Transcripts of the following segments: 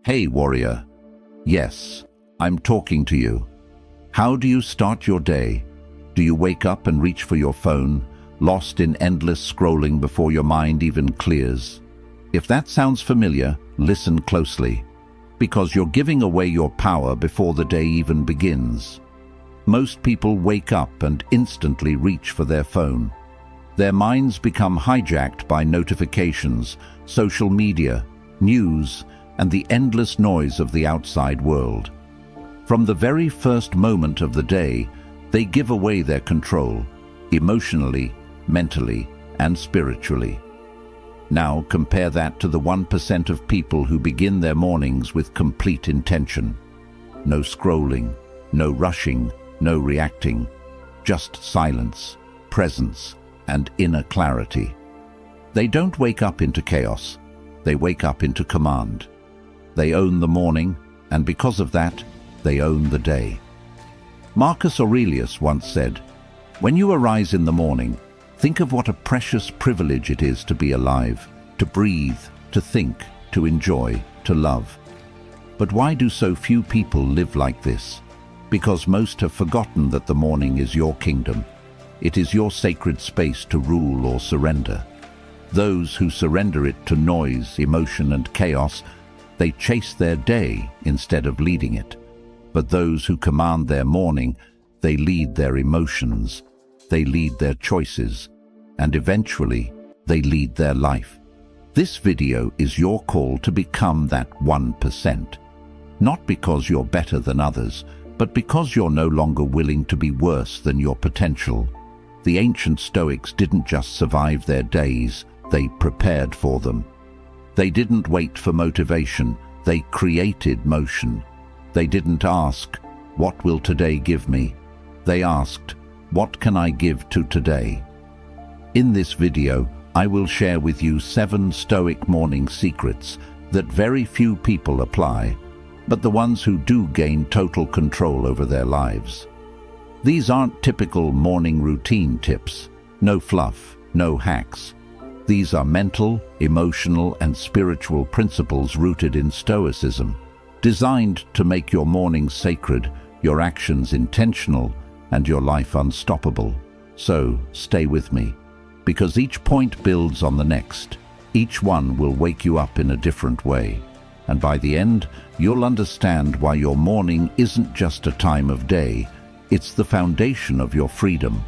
Hey, warrior. Yes, I'm talking to you. How do you start your day? Do you wake up and reach for your phone, lost in endless scrolling before your mind even clears? If that sounds familiar, listen closely, because you're giving away your power before the day even begins. Most people wake up and instantly reach for their phone. Their minds become hijacked by notifications, social media, news, and the endless noise of the outside world. From the very first moment of the day, they give away their control, emotionally, mentally, and spiritually. Now compare that to the 1% of people who begin their mornings with complete intention. No scrolling, no rushing, no reacting, just silence, presence, and inner clarity. They don't wake up into chaos, they wake up into command. They own the morning, and because of that, they own the day. Marcus Aurelius once said, "When you arise in the morning, think of what a precious privilege it is to be alive, to breathe, to think, to enjoy, to love." But why do so few people live like this? Because most have forgotten that the morning is your kingdom. It is your sacred space to rule or surrender. Those who surrender it to noise, emotion, and chaos, they chase their day instead of leading it. But those who command their morning, they lead their emotions, they lead their choices, and eventually they lead their life. This video is your call to become that 1%. Not because you're better than others, but because you're no longer willing to be worse than your potential. The ancient Stoics didn't just survive their days, they prepared for them. They didn't wait for motivation, they created motion. They didn't ask, "What will today give me?" They asked, "What can I give to today?" In this video, I will share with you 7 Stoic morning secrets that very few people apply, but the ones who do gain total control over their lives. These aren't typical morning routine tips. No fluff, no hacks. These are mental, emotional, and spiritual principles rooted in Stoicism, designed to make your mornings sacred, your actions intentional, and your life unstoppable. So, stay with me, because each point builds on the next. Each one will wake you up in a different way. And by the end, you'll understand why your morning isn't just a time of day, it's the foundation of your freedom.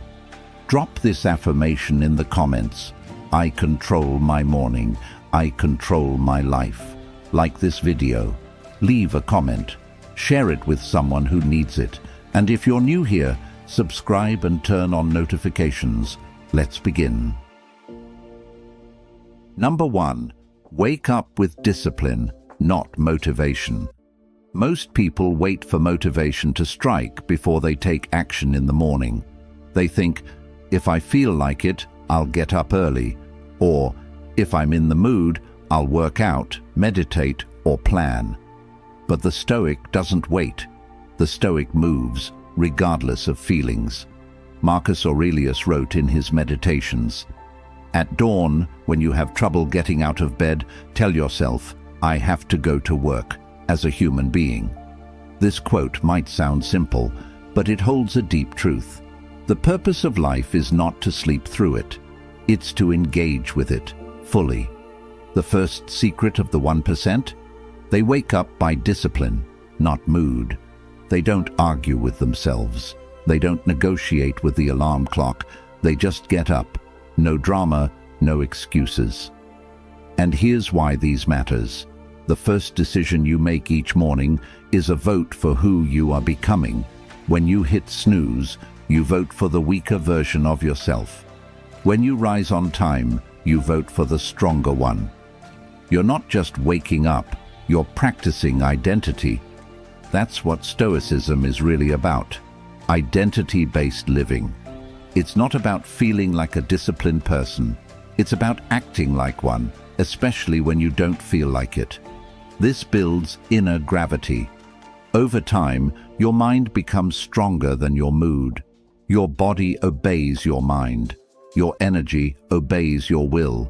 Drop this affirmation in the comments. I control my morning. I control my life. Like this video. Leave a comment. Share it with someone who needs it. And if you're new here, subscribe and turn on notifications. Let's begin. Number 1. Wake up with discipline, not motivation. Most people wait for motivation to strike before they take action in the morning. They think, if I feel like it, I'll get up early. Or, if I'm in the mood, I'll work out, meditate, or plan. But the Stoic doesn't wait. The Stoic moves, regardless of feelings. Marcus Aurelius wrote in his Meditations, "At dawn, when you have trouble getting out of bed, tell yourself, I have to go to work, as a human being." This quote might sound simple, but it holds a deep truth. The purpose of life is not to sleep through it. It's to engage with it, fully. The first secret of the 1%? They wake up by discipline, not mood. They don't argue with themselves. They don't negotiate with the alarm clock. They just get up. No drama, no excuses. And here's why these matters. The first decision you make each morning is a vote for who you are becoming. When you hit snooze, you vote for the weaker version of yourself. When you rise on time, you vote for the stronger one. You're not just waking up, you're practicing identity. That's what Stoicism is really about. Identity-based living. It's not about feeling like a disciplined person. It's about acting like one, especially when you don't feel like it. This builds inner gravity. Over time, your mind becomes stronger than your mood. Your body obeys your mind. Your energy obeys your will.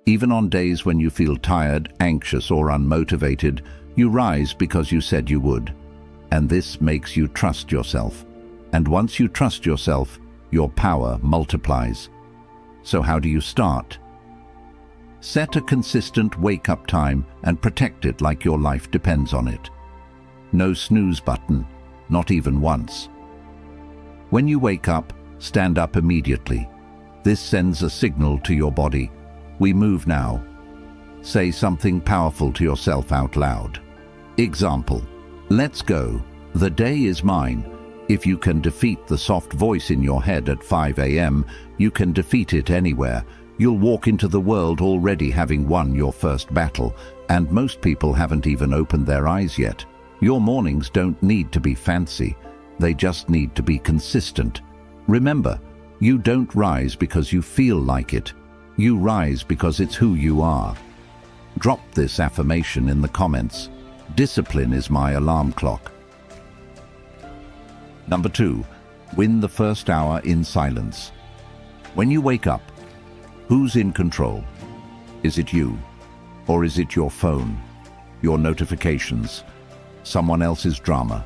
Even on days when you feel tired, anxious, or unmotivated, You rise because you said you would, and this makes you trust yourself. And once you trust yourself, your power multiplies. So how do you start? Set a consistent wake-up time and protect it like your life depends on it. No snooze button, not even once. When you wake up, stand up immediately. This sends a signal to your body. We move now. Say something powerful to yourself out loud. Example: let's go. The day is mine. If you can defeat the soft voice in your head at 5 a.m., you can defeat it anywhere. You'll walk into the world already having won your first battle, and most people haven't even opened their eyes yet. Your mornings don't need to be fancy. They just need to be consistent. Remember, you don't rise because you feel like it. You rise because it's who you are. Drop this affirmation in the comments. Discipline is my alarm clock. Number 2, win the first hour in silence. When you wake up, who's in control? Is it you? Or is it your phone, your notifications, someone else's drama?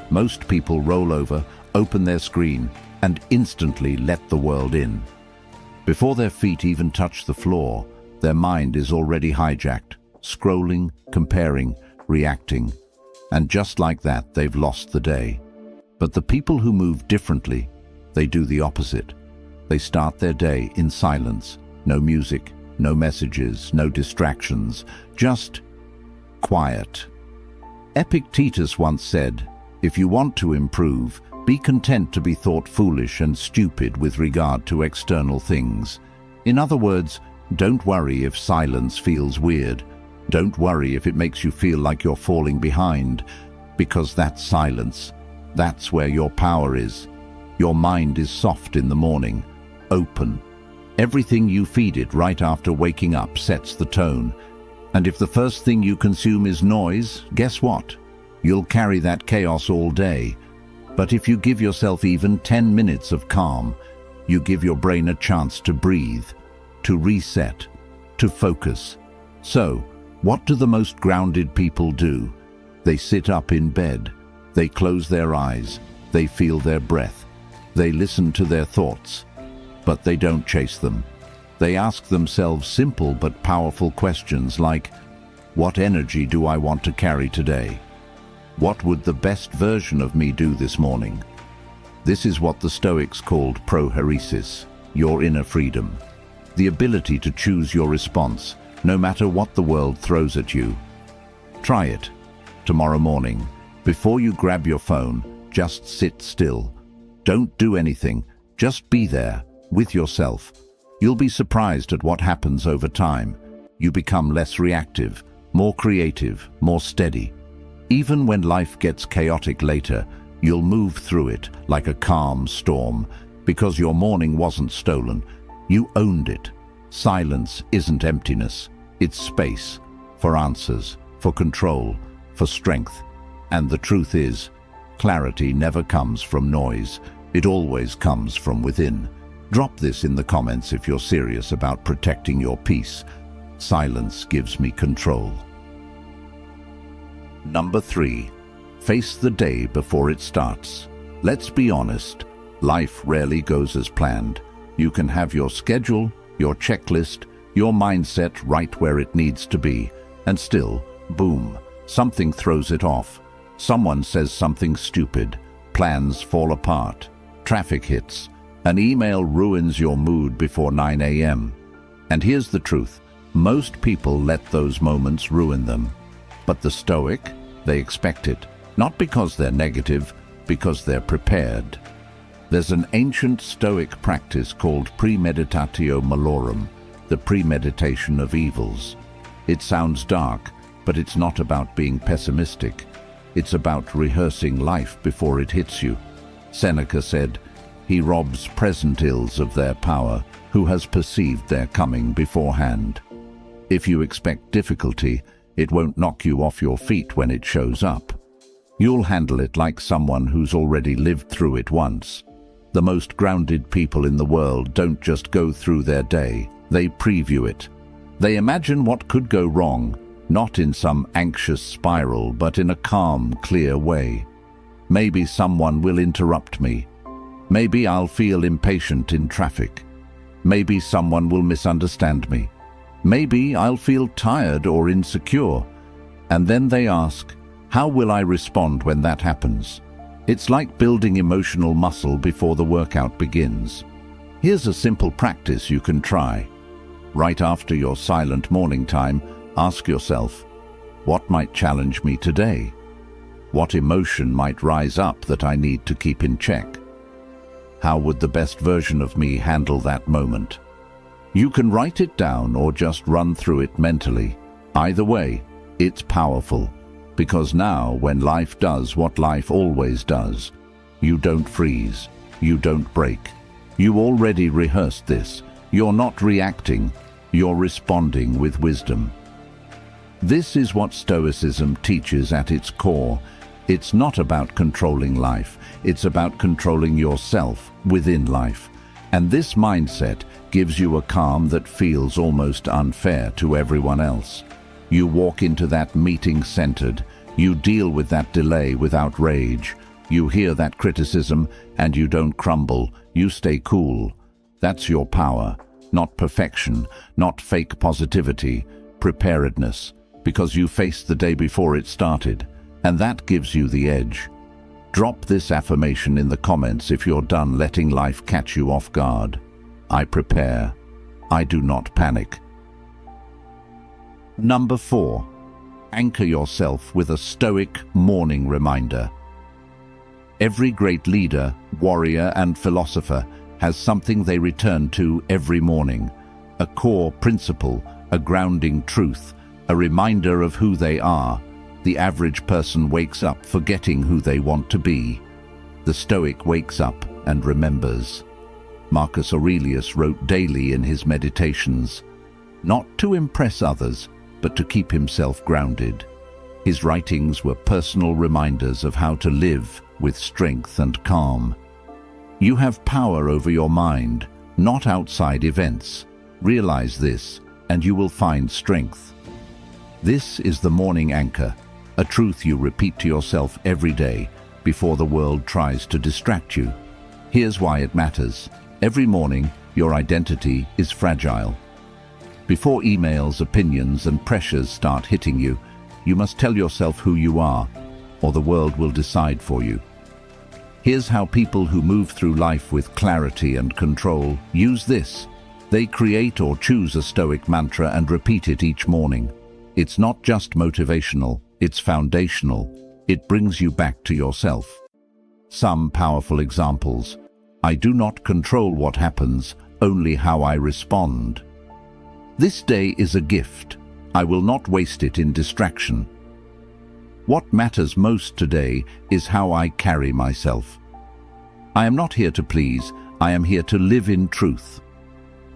Most people roll over, open their screen, and instantly let the world in. Before their feet even touch the floor, their mind is already hijacked, scrolling, comparing, reacting. And just like that, they've lost the day. But the people who move differently, they do the opposite. They start their day in silence. No music, no messages, no distractions, just quiet. Epictetus once said, "If you want to improve, be content to be thought foolish and stupid with regard to external things." In other words, don't worry if silence feels weird. Don't worry if it makes you feel like you're falling behind, because that's silence. That's where your power is. Your mind is soft in the morning, open. Everything you feed it right after waking up sets the tone. And if the first thing you consume is noise, guess what? You'll carry that chaos all day. But if you give yourself even 10 minutes of calm, you give your brain a chance to breathe, to reset, to focus. So, what do the most grounded people do? They sit up in bed. They close their eyes, they feel their breath, they listen to their thoughts, but they don't chase them. They ask themselves simple but powerful questions like, what energy do I want to carry today? What would the best version of me do this morning? This is what the Stoics called prohairesis, your inner freedom, the ability to choose your response, no matter what the world throws at you. Try it tomorrow morning. Before you grab your phone, just sit still. Don't do anything, just be there, with yourself. You'll be surprised at what happens over time. You become less reactive, more creative, more steady. Even when life gets chaotic later, you'll move through it like a calm storm, because your morning wasn't stolen. You owned it. Silence isn't emptiness, it's space, for answers, for control, for strength. And the truth is, clarity never comes from noise. It always comes from within. Drop this in the comments if you're serious about protecting your peace. Silence gives me control. Number 3, face the day before it starts. Let's be honest, life rarely goes as planned. You can have your schedule, your checklist, your mindset right where it needs to be, and still, boom, something throws it off. Someone says something stupid, plans fall apart, traffic hits, an email ruins your mood before 9 a.m. And here's the truth, most people let those moments ruin them. But the Stoic, they expect it, not because they're negative, because they're prepared. There's an ancient Stoic practice called premeditatio malorum, the premeditation of evils. It sounds dark, but it's not about being pessimistic. It's about rehearsing life before it hits you. Seneca said, "He robs present ills of their power, who has perceived their coming beforehand." If you expect difficulty, it won't knock you off your feet when it shows up. You'll handle it like someone who's already lived through it once. The most grounded people in the world don't just go through their day, they preview it. They imagine what could go wrong, not in some anxious spiral, but in a calm, clear way. Maybe someone will interrupt me. Maybe I'll feel impatient in traffic. Maybe someone will misunderstand me. Maybe I'll feel tired or insecure. And then they ask, how will I respond when that happens? It's like building emotional muscle before the workout begins. Here's a simple practice you can try. Right after your silent morning time, ask yourself, what might challenge me today? What emotion might rise up that I need to keep in check? How would the best version of me handle that moment? You can write it down or just run through it mentally. Either way, it's powerful, because now when life does what life always does, you don't freeze, you don't break. You already rehearsed this. You're not reacting, you're responding with wisdom. This is what Stoicism teaches at its core. It's not about controlling life, it's about controlling yourself within life. And this mindset gives you a calm that feels almost unfair to everyone else. You walk into that meeting centered, you deal with that delay without rage, you hear that criticism and you don't crumble, you stay cool. That's your power, not perfection, not fake positivity, preparedness, because you faced the day before it started, and that gives you the edge. Drop this affirmation in the comments if you're done letting life catch you off guard. I prepare. I do not panic. Number 4. Anchor yourself with a Stoic morning reminder. Every great leader, warrior, and philosopher has something they return to every morning. A core principle, a grounding truth, a reminder of who they are. The average person wakes up forgetting who they want to be. The Stoic wakes up and remembers. Marcus Aurelius wrote daily in his meditations, not to impress others, but to keep himself grounded. His writings were personal reminders of how to live with strength and calm. You have power over your mind, not outside events. Realize this, and you will find strength. This is the morning anchor, a truth you repeat to yourself every day before the world tries to distract you. Here's why it matters. Every morning, your identity is fragile. Before emails, opinions, and pressures start hitting you, you must tell yourself who you are, or the world will decide for you. Here's how people who move through life with clarity and control use this. They create or choose a Stoic mantra and repeat it each morning. It's not just motivational, it's foundational. It brings you back to yourself. Some powerful examples. I do not control what happens, only how I respond. This day is a gift. I will not waste it in distraction. What matters most today is how I carry myself. I am not here to please, I am here to live in truth.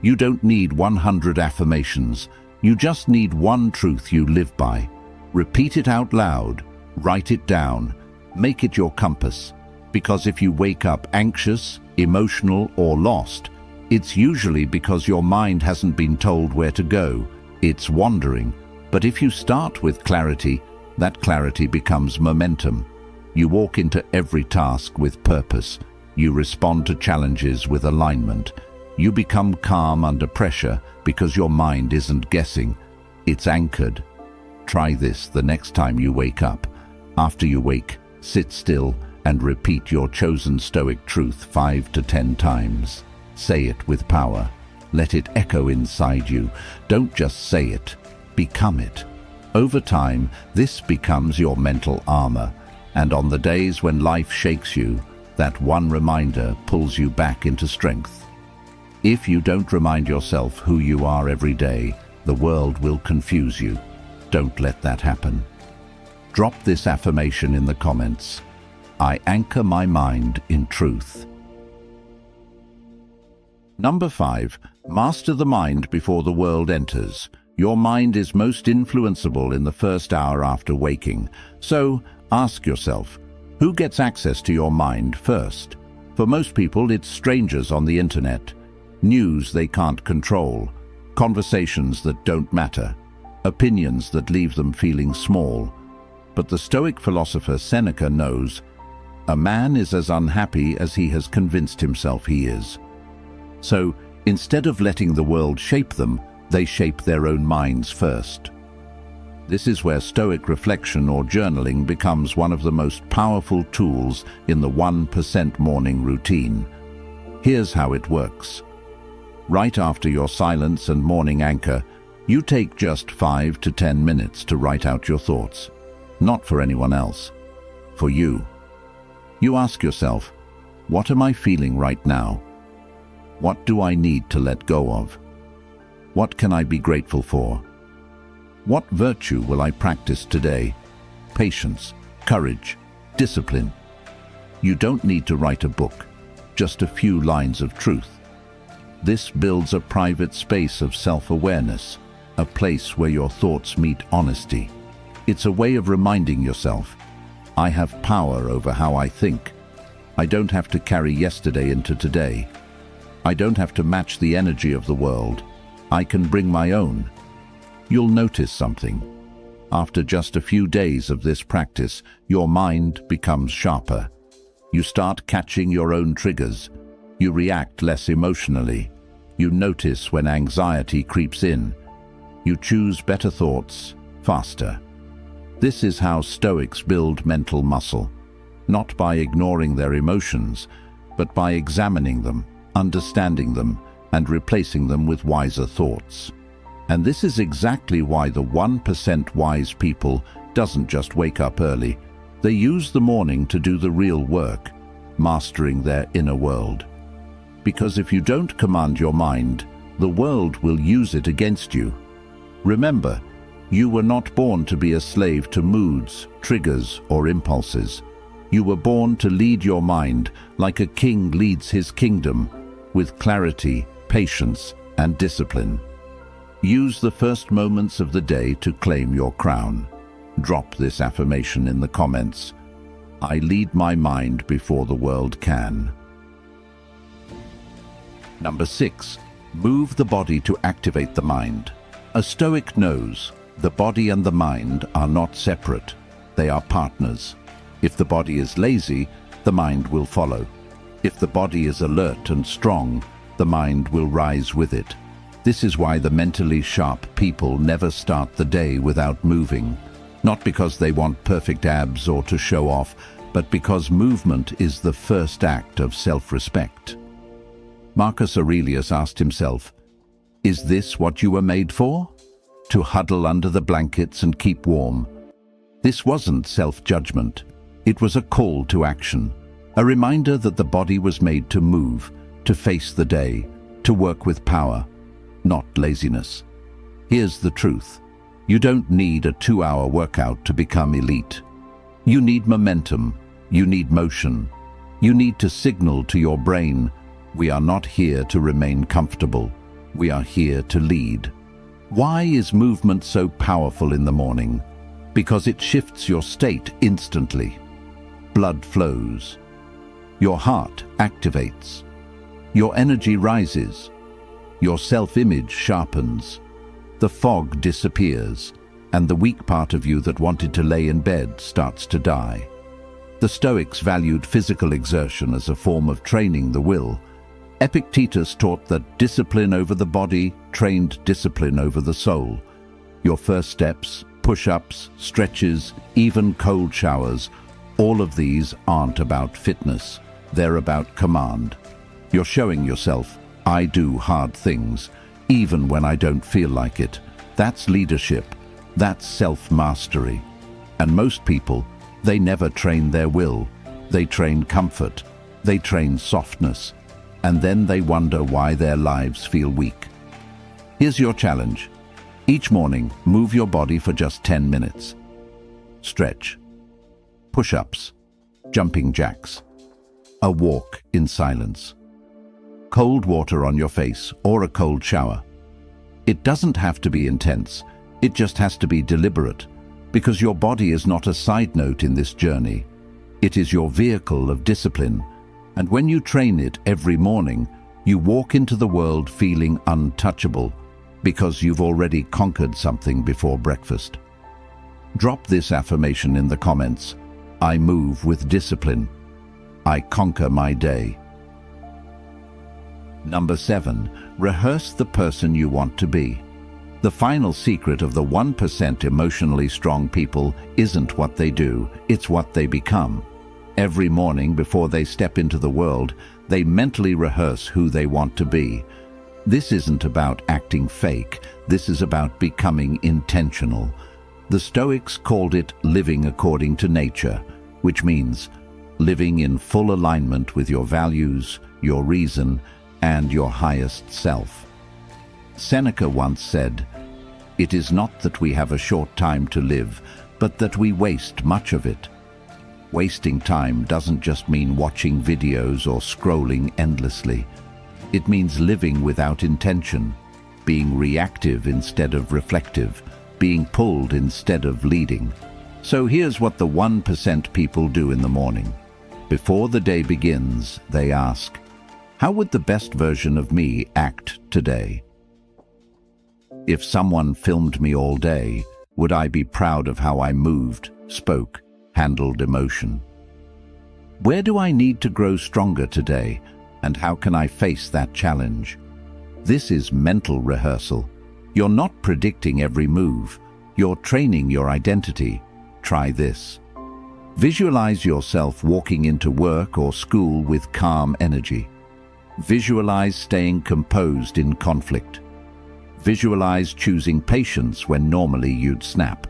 You don't need 100 affirmations, you just need one truth you live by. Repeat it out loud, write it down, make it your compass. Because if you wake up anxious, emotional, or lost, it's usually because your mind hasn't been told where to go. It's wandering. But if you start with clarity, that clarity becomes momentum. You walk into every task with purpose. You respond to challenges with alignment. You become calm under pressure because your mind isn't guessing. It's anchored. Try this the next time you wake up. After you wake, sit still and repeat your chosen Stoic truth 5 to 10 times. Say it with power. Let it echo inside you. Don't just say it, become it. Over time, this becomes your mental armor, and on the days when life shakes you, that one reminder pulls you back into strength. If you don't remind yourself who you are every day, the world will confuse you. Don't let that happen. Drop this affirmation in the comments. I anchor my mind in truth. Number 5. Master the mind before the world enters. Your mind is most influenceable in the first hour after waking. So, ask yourself, who gets access to your mind first? For most people, it's strangers on the internet, news they can't control, conversations that don't matter. opinions that leave them feeling small. But the Stoic philosopher Seneca knows a man is as unhappy as he has convinced himself he is. So, instead of letting the world shape them, they shape their own minds first. This is where Stoic reflection or journaling becomes one of the most powerful tools in the 1% morning routine. Here's how it works. Right after your silence and morning anchor, you take just 5 to 10 minutes to write out your thoughts. Not for anyone else, for you. You ask yourself, what am I feeling right now? What do I need to let go of? What can I be grateful for? What virtue will I practice today? Patience, courage, discipline. You don't need to write a book, just a few lines of truth. This builds a private space of self-awareness, a place where your thoughts meet honesty. It's a way of reminding yourself, I have power over how I think. I don't have to carry yesterday into today. I don't have to match the energy of the world. I can bring my own. You'll notice something. After just a few days of this practice, your mind becomes sharper. You start catching your own triggers. You react less emotionally. You notice when anxiety creeps in. You choose better thoughts faster. This is how Stoics build mental muscle, not by ignoring their emotions, but by examining them, understanding them, and replacing them with wiser thoughts. And this is exactly why the 1% wise people doesn't just wake up early. They use the morning to do the real work, mastering their inner world. Because if you don't command your mind, the world will use it against you. Remember, you were not born to be a slave to moods, triggers, or impulses. You were born to lead your mind like a king leads his kingdom, with clarity, patience, and discipline. Use the first moments of the day to claim your crown. Drop this affirmation in the comments. I lead my mind before the world can. Number 6. Move the body to activate the mind. A Stoic knows the body and the mind are not separate. They are partners. If the body is lazy, the mind will follow. If the body is alert and strong, the mind will rise with it. This is why the mentally sharp people never start the day without moving. Not because they want perfect abs or to show off, but because movement is the first act of self-respect. Marcus Aurelius asked himself, "Is this what you were made for? To huddle under the blankets and keep warm?" This wasn't self-judgment. It was a call to action, a reminder that the body was made to move, to face the day, to work with power, not laziness. Here's the truth. You don't need a 2-hour workout to become elite. You need momentum. You need motion. You need to signal to your brain, we are not here to remain comfortable. We are here to lead. Why is movement so powerful in the morning? Because it shifts your state instantly. Blood flows. Your heart activates. Your energy rises. Your self-image sharpens. The fog disappears, and the weak part of you that wanted to lay in bed starts to die. The Stoics valued physical exertion as a form of training the will. Epictetus taught that discipline over the body trained discipline over the soul. Your first steps, push-ups, stretches, even cold showers, all of these aren't about fitness. They're about command. You're showing yourself, I do hard things, even when I don't feel like it. That's leadership. That's self-mastery. And most people, they never train their will. They train comfort. They train softness. And then they wonder why their lives feel weak. Here's your challenge. Each morning, move your body for just 10 minutes. Stretch. Push-ups. Jumping jacks. A walk in silence. Cold water on your face or a cold shower. It doesn't have to be intense. It just has to be deliberate, because your body is not a side note in this journey. It is your vehicle of discipline. And when you train it every morning, you walk into the world feeling untouchable, because you've already conquered something before breakfast. Drop this affirmation in the comments. I move with discipline. I conquer my day. Number 7, rehearse the person you want to be. The final secret of the 1% emotionally strong people isn't what they do, it's what they become. Every morning before they step into the world, they mentally rehearse who they want to be. This isn't about acting fake, this is about becoming intentional. The Stoics called it living according to nature, which means living in full alignment with your values, your reason, and your highest self. Seneca once said, "It is not that we have a short time to live, but that we waste much of it." Wasting time doesn't just mean watching videos or scrolling endlessly. It means living without intention, being reactive instead of reflective, being pulled instead of leading. So here's what the 1% people do in the morning. Before the day begins, they ask, how would the best version of me act today? If someone filmed me all day, would I be proud of how I moved, spoke, handled emotion? Where do I need to grow stronger today, and how can I face that challenge? This is mental rehearsal. You're not predicting every move. You're training your identity. Try this. Visualize yourself walking into work or school with calm energy. Visualize staying composed in conflict. Visualize choosing patience when normally you'd snap.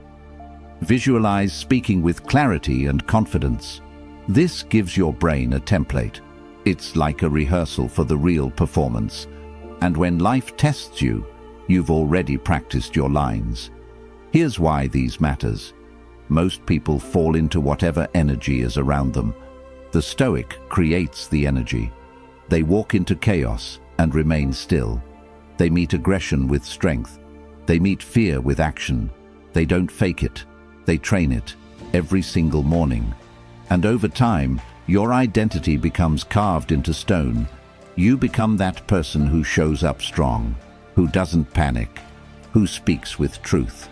Visualize speaking with clarity and confidence. This gives your brain a template. It's like a rehearsal for the real performance. And when life tests you, you've already practiced your lines. Here's why these matters. Most people fall into whatever energy is around them. The Stoic creates the energy. They walk into chaos and remain still. They meet aggression with strength. They meet fear with action. They don't fake it. They train it every single morning. And over time, your identity becomes carved into stone. You become that person who shows up strong, who doesn't panic, who speaks with truth,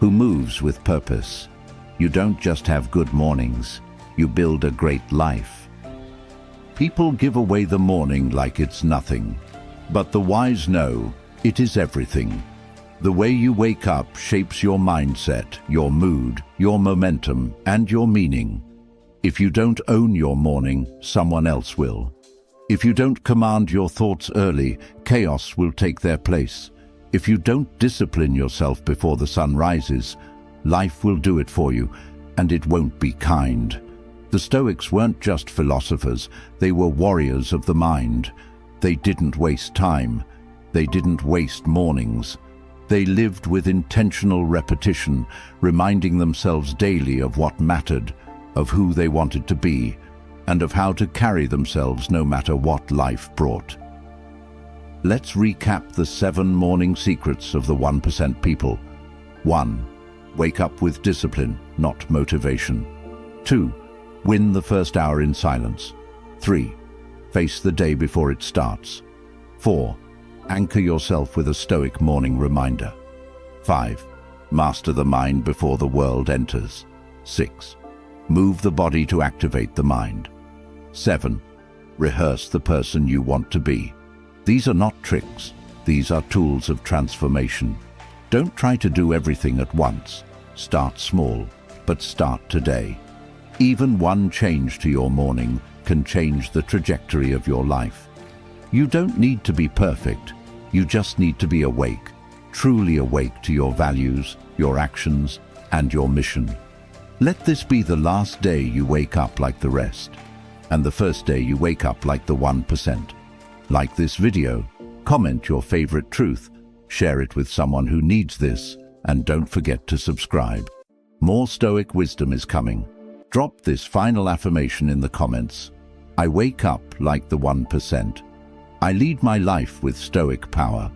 who moves with purpose. You don't just have good mornings, you build a great life. People give away the morning like it's nothing, but the wise know it is everything. The way you wake up shapes your mindset, your mood, your momentum, and your meaning. If you don't own your morning, someone else will. If you don't command your thoughts early, chaos will take their place. If you don't discipline yourself before the sun rises, life will do it for you, and it won't be kind. The Stoics weren't just philosophers, they were warriors of the mind. They didn't waste time. They didn't waste mornings. They lived with intentional repetition, reminding themselves daily of what mattered, of who they wanted to be, and of how to carry themselves no matter what life brought. Let's recap the 7 morning secrets of the 1% people. 1. Wake up with discipline, not motivation. 2. Win the first hour in silence. 3. Face the day before it starts. 4. Anchor yourself with a Stoic morning reminder. 5. Master the mind before the world enters. 6. Move the body to activate the mind. 7. Rehearse the person you want to be. These are not tricks. These are tools of transformation. Don't try to do everything at once. Start small, but start today. Even one change to your morning can change the trajectory of your life. You don't need to be perfect. You just need to be awake, truly awake to your values, your actions, and your mission. Let this be the last day you wake up like the rest, and the first day you wake up like the 1%. Like this video, comment your favorite truth, share it with someone who needs this, and don't forget to subscribe. More Stoic wisdom is coming. Drop this final affirmation in the comments. I wake up like the 1%. I lead my life with Stoic power.